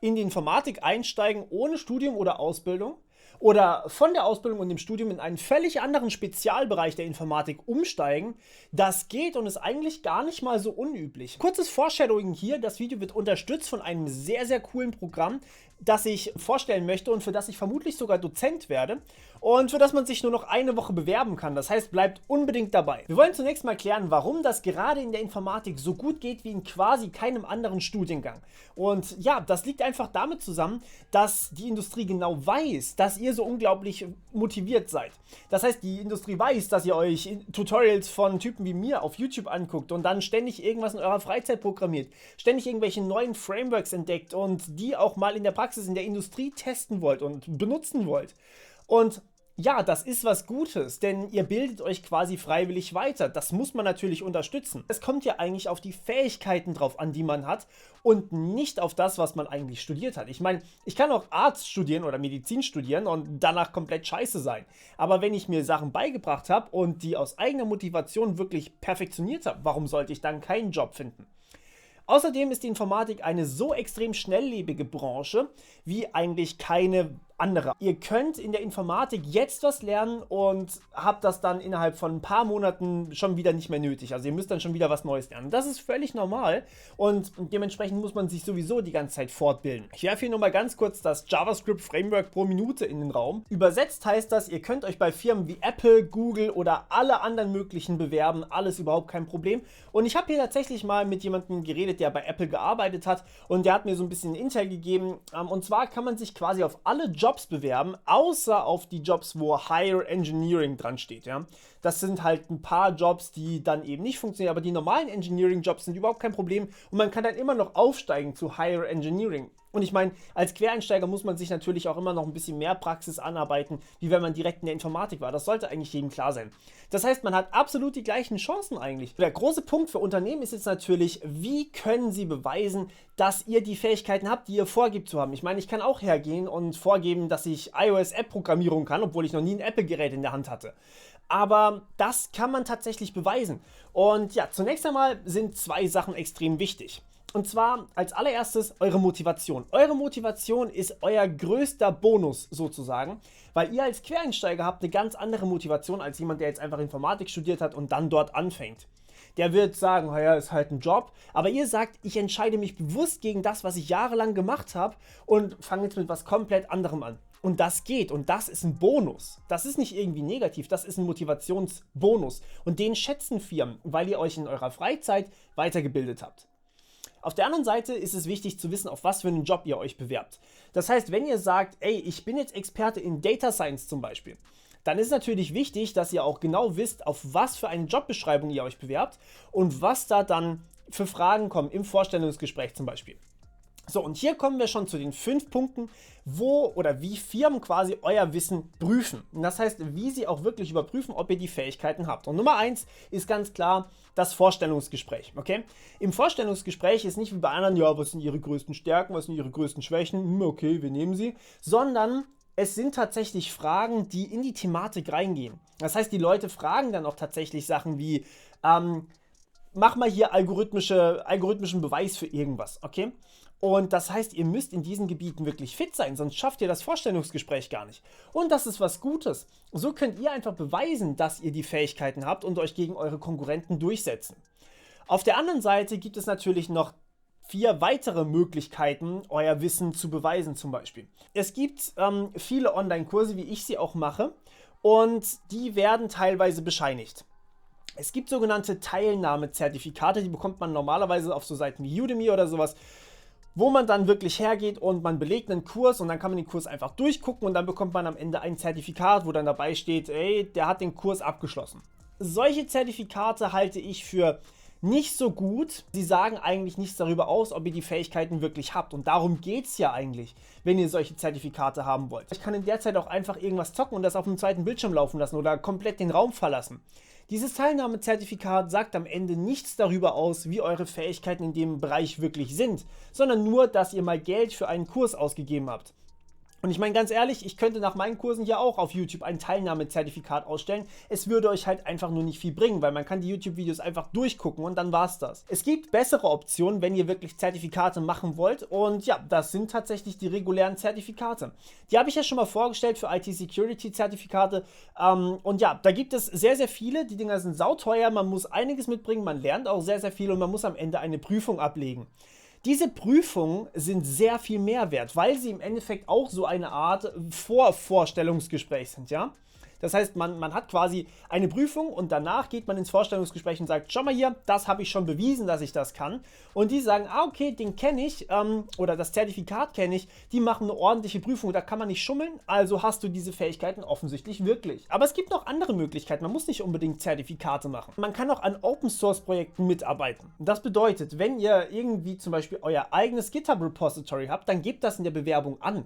in die Informatik einsteigen ohne Studium oder Ausbildung oder von der Ausbildung und dem Studium in einen völlig anderen Spezialbereich der Informatik umsteigen. Das geht und ist eigentlich gar nicht mal so unüblich. Kurzes Foreshadowing hier, das Video wird unterstützt von einem sehr, sehr coolen Programm, das ich vorstellen möchte und für das ich vermutlich sogar Dozent werde und für das man sich nur noch eine Woche bewerben kann. Das heißt, bleibt unbedingt dabei. Wir wollen zunächst mal klären, warum das gerade in der Informatik so gut geht wie in quasi keinem anderen Studiengang. Und ja, das liegt einfach damit zusammen, dass die Industrie genau weiß, dass ihr so unglaublich motiviert seid. Das heißt, die Industrie weiß, dass ihr euch Tutorials von Typen wie mir auf YouTube anguckt und dann ständig irgendwas in eurer Freizeit programmiert, ständig irgendwelche neuen Frameworks entdeckt und die auch mal in der Praxis, in der Industrie testen wollt und benutzen wollt. Und ja, das ist was Gutes, denn ihr bildet euch quasi freiwillig weiter. Das muss man natürlich unterstützen. Es kommt ja eigentlich auf die Fähigkeiten drauf an, die man hat und nicht auf das, was man eigentlich studiert hat. Ich meine, ich kann auch Arzt studieren oder Medizin studieren und danach komplett scheiße sein. Aber wenn ich mir Sachen beigebracht habe und die aus eigener Motivation wirklich perfektioniert habe, warum sollte ich dann keinen Job finden? Außerdem ist die Informatik eine so extrem schnelllebige Branche wie eigentlich keine andere. Ihr könnt in der Informatik jetzt was lernen und habt das dann innerhalb von ein paar Monaten schon wieder nicht mehr nötig. Also ihr müsst dann schon wieder was Neues lernen. Das ist völlig normal und dementsprechend muss man sich sowieso die ganze Zeit fortbilden. Ich werfe hier nur mal ganz kurz das JavaScript Framework pro Minute in den Raum. Übersetzt heißt das, ihr könnt euch bei Firmen wie Apple, Google oder alle anderen möglichen bewerben. Alles überhaupt kein Problem. Und ich habe hier tatsächlich mal mit jemandem geredet, der bei Apple gearbeitet hat und der hat mir so ein bisschen Intel gegeben. Und zwar kann man sich quasi auf alle Jobs bewerben, außer auf die Jobs, wo Higher Engineering dran steht. Ja? Das sind halt ein paar Jobs, die dann eben nicht funktionieren, aber die normalen Engineering-Jobs sind überhaupt kein Problem und man kann dann immer noch aufsteigen zu Higher Engineering. Und ich meine, als Quereinsteiger muss man sich natürlich auch immer noch ein bisschen mehr Praxis anarbeiten, wie wenn man direkt in der Informatik war. Das sollte eigentlich jedem klar sein. Das heißt, man hat absolut die gleichen Chancen eigentlich. Der große Punkt für Unternehmen ist jetzt natürlich, wie können sie beweisen, dass ihr die Fähigkeiten habt, die ihr vorgibt zu haben. Ich meine, ich kann auch hergehen und vorgeben, dass ich iOS-App-Programmierung kann, obwohl ich noch nie ein Apple-Gerät in der Hand hatte. Aber das kann man tatsächlich beweisen. Und ja, zunächst einmal sind zwei Sachen extrem wichtig. Und zwar als allererstes eure Motivation. Eure Motivation ist euer größter Bonus sozusagen, weil ihr als Quereinsteiger habt eine ganz andere Motivation als jemand, der jetzt einfach Informatik studiert hat und dann dort anfängt. Der wird sagen, naja, ist halt ein Job, aber ihr sagt, ich entscheide mich bewusst gegen das, was ich jahrelang gemacht habe und fange jetzt mit was komplett anderem an. Und das geht und das ist ein Bonus. Das ist nicht irgendwie negativ, das ist ein Motivationsbonus. Und den schätzen Firmen, weil ihr euch in eurer Freizeit weitergebildet habt. Auf der anderen Seite ist es wichtig zu wissen, auf was für einen Job ihr euch bewerbt. Das heißt, wenn ihr sagt, ey, ich bin jetzt Experte in Data Science zum Beispiel, dann ist natürlich wichtig, dass ihr auch genau wisst, auf was für eine Jobbeschreibung ihr euch bewerbt und was da dann für Fragen kommen im Vorstellungsgespräch zum Beispiel. So, und hier kommen wir schon zu den 5 Punkten, wo oder wie Firmen quasi euer Wissen prüfen. Und das heißt, wie sie auch wirklich überprüfen, ob ihr die Fähigkeiten habt. Und Nummer 1 ist ganz klar das Vorstellungsgespräch. Okay? Im Vorstellungsgespräch ist nicht wie bei anderen, ja, was sind ihre größten Stärken, was sind ihre größten Schwächen, okay, wir nehmen sie, sondern es sind tatsächlich Fragen, die in die Thematik reingehen. Das heißt, die Leute fragen dann auch tatsächlich Sachen wie, mach mal hier algorithmischen Beweis für irgendwas, okay? Und das heißt, ihr müsst in diesen Gebieten wirklich fit sein, sonst schafft ihr das Vorstellungsgespräch gar nicht. Und das ist was Gutes. So könnt ihr einfach beweisen, dass ihr die Fähigkeiten habt und euch gegen eure Konkurrenten durchsetzen. Auf der anderen Seite gibt es natürlich noch 4 weitere Möglichkeiten, euer Wissen zu beweisen zum Beispiel. Es gibt viele Online-Kurse, wie ich sie auch mache, und die werden teilweise bescheinigt. Es gibt sogenannte Teilnahmezertifikate, die bekommt man normalerweise auf so Seiten wie Udemy oder sowas, wo man dann wirklich hergeht und man belegt einen Kurs und dann kann man den Kurs einfach durchgucken und dann bekommt man am Ende ein Zertifikat, wo dann dabei steht, ey, der hat den Kurs abgeschlossen. Solche Zertifikate halte ich für nicht so gut. Sie sagen eigentlich nichts darüber aus, ob ihr die Fähigkeiten wirklich habt. Und darum geht es ja eigentlich, wenn ihr solche Zertifikate haben wollt. Ich kann in der Zeit auch einfach irgendwas zocken und das auf dem zweiten Bildschirm laufen lassen oder komplett den Raum verlassen. Dieses Teilnahmezertifikat sagt am Ende nichts darüber aus, wie eure Fähigkeiten in dem Bereich wirklich sind, sondern nur, dass ihr mal Geld für einen Kurs ausgegeben habt. Und ich meine ganz ehrlich, ich könnte nach meinen Kursen ja auch auf YouTube ein Teilnahmezertifikat ausstellen. Es würde euch halt einfach nur nicht viel bringen, weil man kann die YouTube-Videos einfach durchgucken und dann war's das. Es gibt bessere Optionen, wenn ihr wirklich Zertifikate machen wollt. Und ja, das sind tatsächlich die regulären Zertifikate. Die habe ich ja schon mal vorgestellt für IT-Security-Zertifikate. Und ja, da gibt es sehr, sehr viele. Die Dinger sind sauteuer, man muss einiges mitbringen, man lernt auch sehr, sehr viel und man muss am Ende eine Prüfung ablegen. Diese Prüfungen sind sehr viel mehr wert, weil sie im Endeffekt auch so eine Art Vorvorstellungsgespräch sind, ja? Das heißt, man hat quasi eine Prüfung und danach geht man ins Vorstellungsgespräch und sagt, schau mal hier, das habe ich schon bewiesen, dass ich das kann. Und die sagen, okay, den kenne ich oder das Zertifikat kenne ich, die machen eine ordentliche Prüfung, da kann man nicht schummeln, also hast du diese Fähigkeiten offensichtlich wirklich. Aber es gibt noch andere Möglichkeiten, man muss nicht unbedingt Zertifikate machen. Man kann auch an Open-Source-Projekten mitarbeiten. Das bedeutet, wenn ihr irgendwie zum Beispiel euer eigenes GitHub-Repository habt, dann gebt das in der Bewerbung an.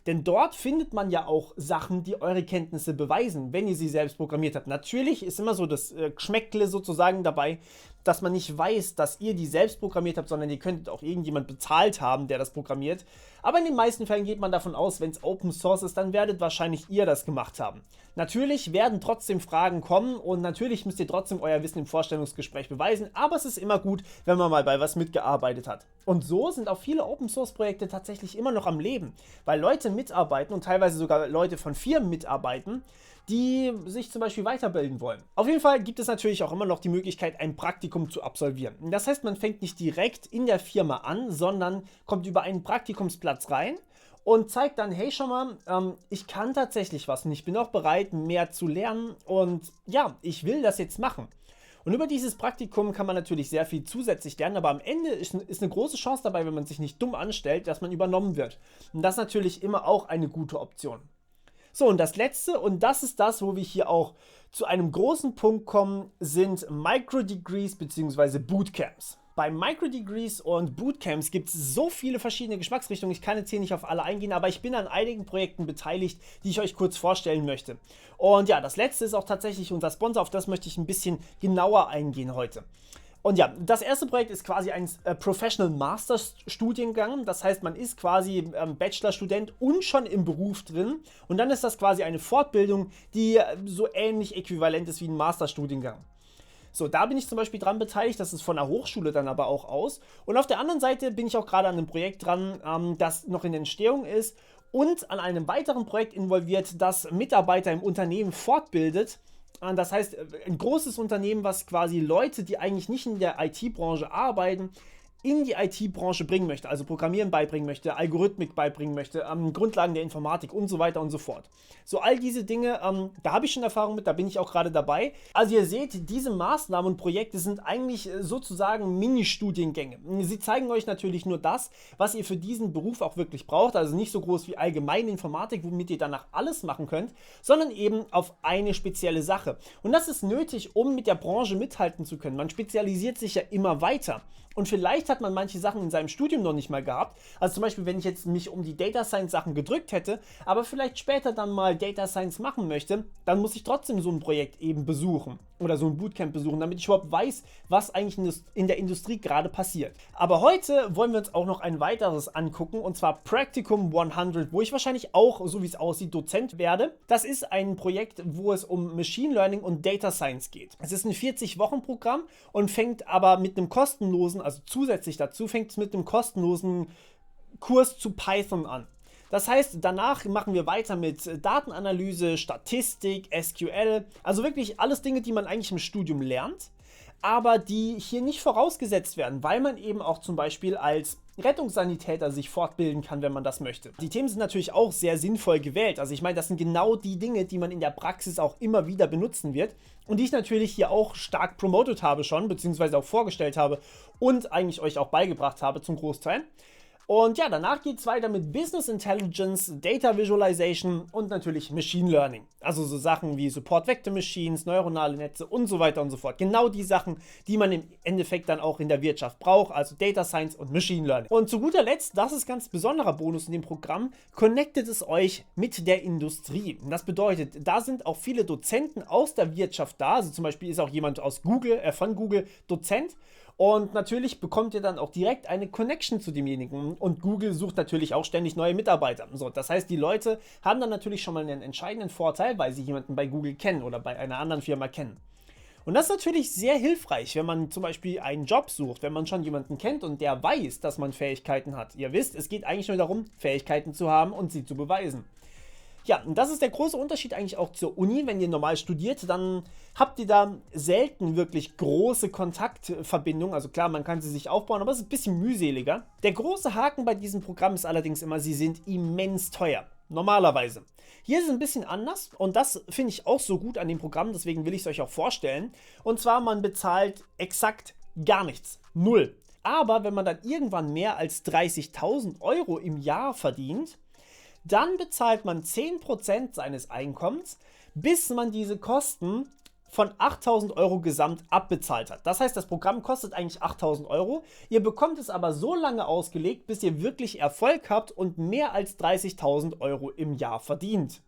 Denn dort findet man ja auch Sachen, die eure Kenntnisse beweisen, wenn ihr sie selbst programmiert habt. Natürlich ist immer so das Geschmäckle sozusagen dabei, dass man nicht weiß, dass ihr die selbst programmiert habt, sondern ihr könntet auch irgendjemand bezahlt haben, der das programmiert. Aber in den meisten Fällen geht man davon aus, wenn es Open Source ist, dann werdet wahrscheinlich ihr das gemacht haben. Natürlich werden trotzdem Fragen kommen und natürlich müsst ihr trotzdem euer Wissen im Vorstellungsgespräch beweisen, aber es ist immer gut, wenn man mal bei was mitgearbeitet hat. Und so sind auch viele Open Source Projekte tatsächlich immer noch am Leben, weil Leute mitarbeiten und teilweise sogar Leute von Firmen mitarbeiten, die sich zum Beispiel weiterbilden wollen. Auf jeden Fall gibt es natürlich auch immer noch die Möglichkeit, ein Praktikum zu absolvieren. Das heißt, man fängt nicht direkt in der Firma an, sondern kommt über einen Praktikumsplatz rein und zeigt dann, hey, schau mal, ich kann tatsächlich was und ich bin auch bereit, mehr zu lernen und ja, ich will das jetzt machen. Und über dieses Praktikum kann man natürlich sehr viel zusätzlich lernen, aber am Ende ist eine große Chance dabei, wenn man sich nicht dumm anstellt, dass man übernommen wird. Und das ist natürlich immer auch eine gute Option. So, und das letzte, und das ist das, wo wir hier auch zu einem großen Punkt kommen, sind Microdegrees bzw. Bootcamps. Bei Microdegrees und Bootcamps gibt es so viele verschiedene Geschmacksrichtungen, ich kann jetzt hier nicht auf alle eingehen, aber ich bin an einigen Projekten beteiligt, die ich euch kurz vorstellen möchte. Und ja, das letzte ist auch tatsächlich unser Sponsor, auf das möchte ich ein bisschen genauer eingehen heute. Und ja, das erste Projekt ist quasi ein Professional Masters Studiengang. Das heißt, man ist quasi Bachelorstudent und schon im Beruf drin. Und dann ist das quasi eine Fortbildung, die so ähnlich äquivalent ist wie ein Masterstudiengang. So, da bin ich zum Beispiel dran beteiligt, das ist von der Hochschule dann aber auch aus. Und auf der anderen Seite bin ich auch gerade an einem Projekt dran, das noch in Entstehung ist und an einem weiteren Projekt involviert, das Mitarbeiter im Unternehmen fortbildet. Das heißt, ein großes Unternehmen, was quasi Leute, die eigentlich nicht in der IT-Branche arbeiten, in die IT-Branche bringen möchte, also Programmieren beibringen möchte, Algorithmik beibringen möchte, Grundlagen der Informatik und so weiter und so fort. So all diese Dinge, da habe ich schon Erfahrung mit, da bin ich auch gerade dabei. Also ihr seht, diese Maßnahmen und Projekte sind eigentlich sozusagen Mini-Studiengänge. Sie zeigen euch natürlich nur das, was ihr für diesen Beruf auch wirklich braucht, also nicht so groß wie allgemeine Informatik, womit ihr danach alles machen könnt, sondern eben auf eine spezielle Sache. Und das ist nötig, um mit der Branche mithalten zu können. Man spezialisiert sich ja immer weiter. Und vielleicht hat man manche Sachen in seinem Studium noch nicht mal gehabt. Also zum Beispiel, wenn ich jetzt mich um die Data Science Sachen gedrückt hätte, aber vielleicht später dann mal Data Science machen möchte, dann muss ich trotzdem so ein Projekt eben besuchen oder so ein Bootcamp besuchen, damit ich überhaupt weiß, was eigentlich in der Industrie gerade passiert. Aber heute wollen wir uns auch noch ein weiteres angucken, und zwar Practicum 100, wo ich wahrscheinlich auch, so wie es aussieht, Dozent werde. Das ist ein Projekt, wo es um Machine Learning und Data Science geht. Es ist ein 40-Wochen-Programm und fängt aber mit einem kostenlosen, also zusätzlich dazu, fängt es mit einem kostenlosen Kurs zu Python an. Das heißt, danach machen wir weiter mit Datenanalyse, Statistik, SQL, also wirklich alles Dinge, die man eigentlich im Studium lernt, aber die hier nicht vorausgesetzt werden, weil man eben auch zum Beispiel als Rettungssanitäter sich fortbilden kann, wenn man das möchte. Die Themen sind natürlich auch sehr sinnvoll gewählt, also ich meine, das sind genau die Dinge, die man in der Praxis auch immer wieder benutzen wird und die ich natürlich hier auch stark promotet habe schon, beziehungsweise auch vorgestellt habe und eigentlich euch auch beigebracht habe zum Großteil. Und ja, danach geht es weiter mit Business Intelligence, Data Visualization und natürlich Machine Learning. Also so Sachen wie Support Vector Machines, neuronale Netze und so weiter und so fort. Genau die Sachen, die man im Endeffekt dann auch in der Wirtschaft braucht, also Data Science und Machine Learning. Und zu guter Letzt, das ist ganz besonderer Bonus in dem Programm, connectet es euch mit der Industrie. Und das bedeutet, da sind auch viele Dozenten aus der Wirtschaft da, also zum Beispiel ist auch jemand aus Google, von Google Dozent. Und natürlich bekommt ihr dann auch direkt eine Connection zu demjenigen. Und Google sucht natürlich auch ständig neue Mitarbeiter. So, das heißt, die Leute haben dann natürlich schon mal einen entscheidenden Vorteil, weil sie jemanden bei Google kennen oder bei einer anderen Firma kennen. Und das ist natürlich sehr hilfreich, wenn man zum Beispiel einen Job sucht, wenn man schon jemanden kennt und der weiß, dass man Fähigkeiten hat. Ihr wisst, es geht eigentlich nur darum, Fähigkeiten zu haben und sie zu beweisen. Ja, und das ist der große Unterschied eigentlich auch zur Uni. Wenn ihr normal studiert, dann habt ihr da selten wirklich große Kontaktverbindungen. Also klar, man kann sie sich aufbauen, aber es ist ein bisschen mühseliger. Der große Haken bei diesem Programm ist allerdings immer, sie sind immens teuer. Normalerweise. Hier ist es ein bisschen anders und das finde ich auch so gut an dem Programm, deswegen will ich es euch auch vorstellen. Und zwar, man bezahlt exakt gar nichts. Null. Aber wenn man dann irgendwann mehr als 30.000 Euro im Jahr verdient, dann bezahlt man 10% seines Einkommens, bis man diese Kosten von 8.000 Euro gesamt abbezahlt hat. Das heißt, das Programm kostet eigentlich 8.000 Euro. Ihr bekommt es aber so lange ausgelegt, bis ihr wirklich Erfolg habt und mehr als 30.000 Euro im Jahr verdient.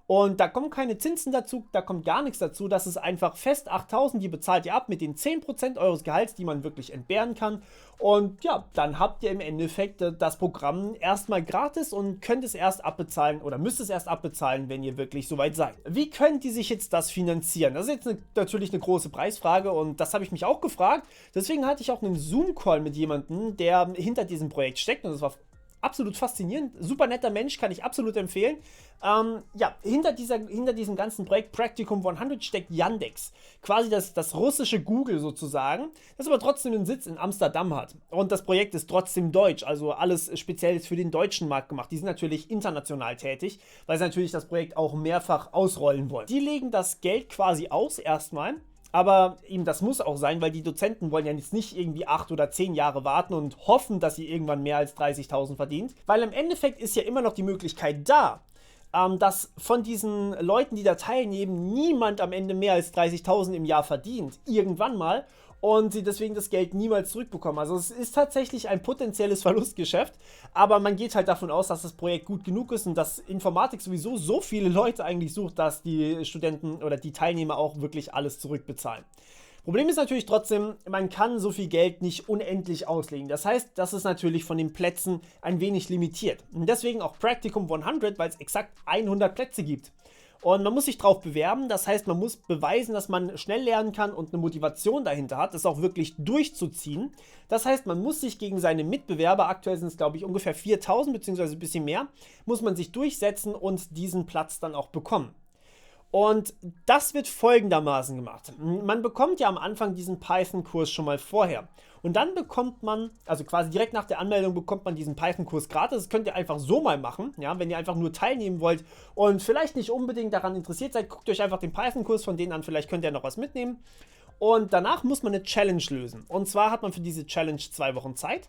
Und da kommen keine Zinsen dazu, da kommt gar nichts dazu. Das ist einfach fest 8.000, die bezahlt ihr ab mit den 10% eures Gehalts, die man wirklich entbehren kann. Und ja, dann habt ihr im Endeffekt das Programm erstmal gratis und könnt es erst abbezahlen oder müsst es erst abbezahlen, wenn ihr wirklich soweit seid. Wie könnt ihr sich jetzt das finanzieren? Das ist jetzt natürlich eine große Preisfrage und das habe ich mich auch gefragt. Deswegen hatte ich auch einen Zoom-Call mit jemandem, der hinter diesem Projekt steckt und das war absolut faszinierend, super netter Mensch, kann ich absolut empfehlen. Ja, hinter diesem ganzen Projekt Practicum 100 steckt Yandex, quasi das russische Google sozusagen, das aber trotzdem einen Sitz in Amsterdam hat. Und das Projekt ist trotzdem deutsch, also alles speziell für den deutschen Markt gemacht. Die sind natürlich international tätig, weil sie natürlich das Projekt auch mehrfach ausrollen wollen. Die legen das Geld quasi aus erstmal. Aber eben das muss auch sein, weil die Dozenten wollen ja jetzt nicht irgendwie 8 oder 10 Jahre warten und hoffen, dass ihr irgendwann mehr als 30.000 verdient. Weil im Endeffekt ist ja immer noch die Möglichkeit da, dass von diesen Leuten, die da teilnehmen, niemand am Ende mehr als 30.000 im Jahr verdient. Irgendwann mal. Und sie deswegen das Geld niemals zurückbekommen. Also es ist tatsächlich ein potenzielles Verlustgeschäft, aber man geht halt davon aus, dass das Projekt gut genug ist und dass Informatik sowieso so viele Leute eigentlich sucht, dass die Studenten oder die Teilnehmer auch wirklich alles zurückbezahlen. Problem ist natürlich trotzdem, man kann so viel Geld nicht unendlich auslegen. Das heißt, das ist natürlich von den Plätzen ein wenig limitiert. Und deswegen auch Practicum 100, weil es exakt 100 Plätze gibt. Und man muss sich drauf bewerben, das heißt, man muss beweisen, dass man schnell lernen kann und eine Motivation dahinter hat, das auch wirklich durchzuziehen. Das heißt, man muss sich gegen seine Mitbewerber, aktuell sind es glaube ich ungefähr 4.000 bzw. ein bisschen mehr, muss man sich durchsetzen und diesen Platz dann auch bekommen. Und das wird folgendermaßen gemacht. Man bekommt ja am Anfang diesen Python-Kurs schon mal vorher. Und dann bekommt man, also quasi direkt nach der Anmeldung bekommt man diesen Python-Kurs gratis. Das könnt ihr einfach so mal machen, ja, wenn ihr einfach nur teilnehmen wollt und vielleicht nicht unbedingt daran interessiert seid, guckt euch einfach den Python-Kurs von denen an, vielleicht könnt ihr noch was mitnehmen. Und danach muss man eine Challenge lösen. Und zwar hat man für diese Challenge 2 Wochen Zeit.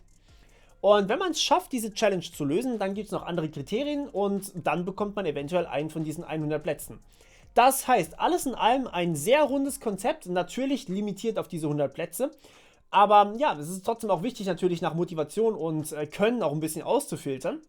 Und wenn man es schafft, diese Challenge zu lösen, dann gibt es noch andere Kriterien und dann bekommt man eventuell einen von diesen 100 Plätzen. Das heißt, alles in allem ein sehr rundes Konzept, natürlich limitiert auf diese 100 Plätze. Aber ja, es ist trotzdem auch wichtig, natürlich nach Motivation und Können auch ein bisschen auszufiltern.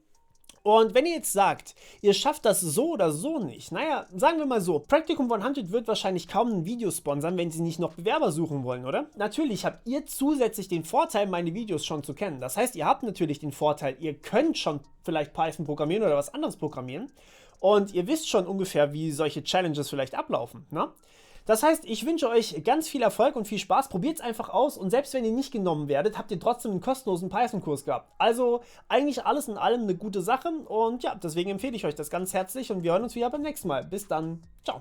Und wenn ihr jetzt sagt, ihr schafft das so oder so nicht, naja, sagen wir mal so, Practicum 100 wird wahrscheinlich kaum ein Video sponsern, wenn sie nicht noch Bewerber suchen wollen, oder? Natürlich habt ihr zusätzlich den Vorteil, meine Videos schon zu kennen. Das heißt, ihr habt natürlich den Vorteil, ihr könnt schon vielleicht Python programmieren oder was anderes programmieren. Und ihr wisst schon ungefähr, wie solche Challenges vielleicht ablaufen, ne? Das heißt, ich wünsche euch ganz viel Erfolg und viel Spaß. Probiert es einfach aus und selbst wenn ihr nicht genommen werdet, habt ihr trotzdem einen kostenlosen Python-Kurs gehabt. Also eigentlich alles in allem eine gute Sache und ja, deswegen empfehle ich euch das ganz herzlich und wir hören uns wieder beim nächsten Mal. Bis dann. Ciao.